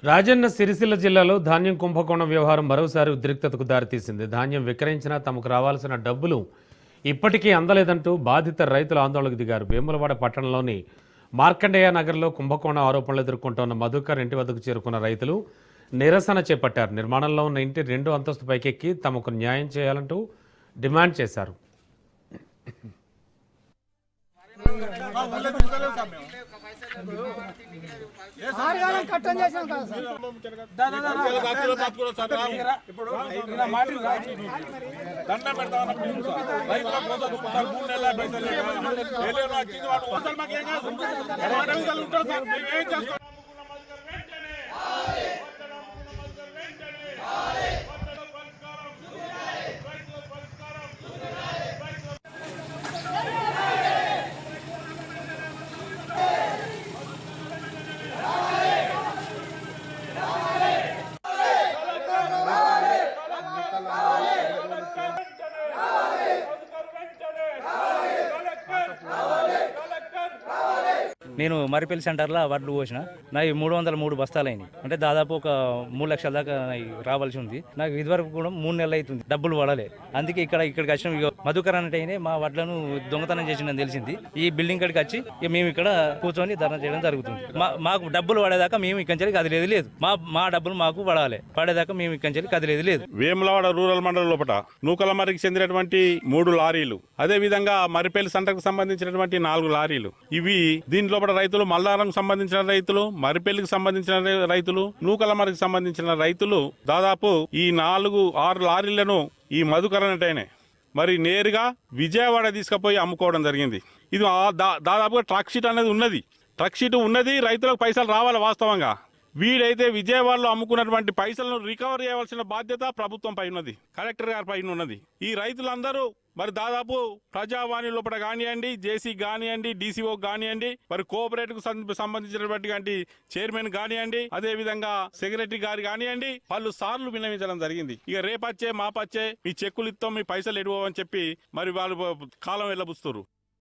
రాజన్న సిరిసిల్ల జిల్లాలో ధాన్యం కుంభకోణం వ్యవహారం మరోసారి ఉద్రిక్తతకు దారితీసింది. ధాన్యం విక్రయించినా తమకు రావాల్సిన డబ్బులు ఇప్పటికీ అందలేదంటూ బాధిత రైతులు ఆందోళనకు దిగారు. వేములవాడ పట్టణంలోని మార్కండేయ నగర్లో కుంభకోణం ఆరోపణలు ఎదుర్కొంటున్న మధుకర్ ఇంటి వద్దకు చేరుకున్న రైతులు నిరసన చేపట్టారు. నిర్మాణంలో ఉన్న ఇంటి 2వ అంతస్తు పైకెక్కి తమకు న్యాయం చేయాలంటూ డిమాండ్ చేశారు. నేను మరిపల్లి సెంటర్లో వడ్లు పోసిన నాకు 303 బస్తాలైనవి. అంటే దాదాపు ఒక 3 లక్షల దాకా రావాల్సి ఉంది. నాకు ఇదివరకు కూడా 3 నెలలు అవుతుంది, డబ్బులు పడలే. అందుకే ఇక్కడికి వచ్చిన మధుకర్ అంటే మా వడ్లను దొంగతనం చేసిందని తెలిసింది. ఈ బిల్డింగ్ కాడికి వచ్చి మేము ఇక్కడ కూర్చొని ధర్నా చేయడం జరుగుతుంది. మాకు డబ్బులు పడేదాకా మేము ఇక్కడి కదిలేదు లేదు. మా డబ్బులు మాకు పడాలి. పడేదాకా మేము ఇక్కడి కదిలేదు లేదు. వేములవాడ రూరల్ మండలం లోపల నూకలమరికి చెందినటువంటి 3 లారీలు, అదే విధంగా మరిపల్లి సెంటర్కు సంబంధించినటువంటి 4 లారీలు, ఇవి దీని లోపల రైతులు మల్లారంకు సంబంధించిన రైతులు, మరిపల్లికి సంబంధించిన రైతులు, నూకలమరికి సంబంధించిన రైతులు దాదాపు ఈ 4-6 లారీలను ఈ మధుకర్ అనేటైనే మరి నేరుగా విజయవాడ తీసుకుపోయి అమ్ముకోవడం జరిగింది. ఇది దాదాపుగా ట్రక్ షీట్ అనేది ఉన్నది. ట్రక్ షీట్ ఉన్నది, రైతులకు పైసలు రావాలి. వాస్తవంగా వీడైతే విజయవాడలో అమ్ముకున్నటువంటి పైసలను రికవర్ చేయవలసిన బాధ్యత ప్రభుత్వం పై ఉన్నది, కలెక్టర్ గారి పైన ఉన్నది. ఈ రైతులందరూ మరి దాదాపు ప్రజావాణి లోపల కానివ్వండి, జేసీ కానివ్వండి, డీసీఓ కానివ్వండి, మరి కోఆపరేటివ్ సంబంధించినటువంటి చైర్మన్ కానివ్వండి, అదే విధంగా సెక్రటరీ గారు కానివ్వండి, పలు సార్లు విన్నవించడం జరిగింది. ఇక రేపచ్చే మాపచ్చే మీ చెక్కులు ఇస్తాం, మీ పైసలు ఎడువని చెప్పి మరి వాళ్ళు కాలం వెళ్ళబుస్తారు.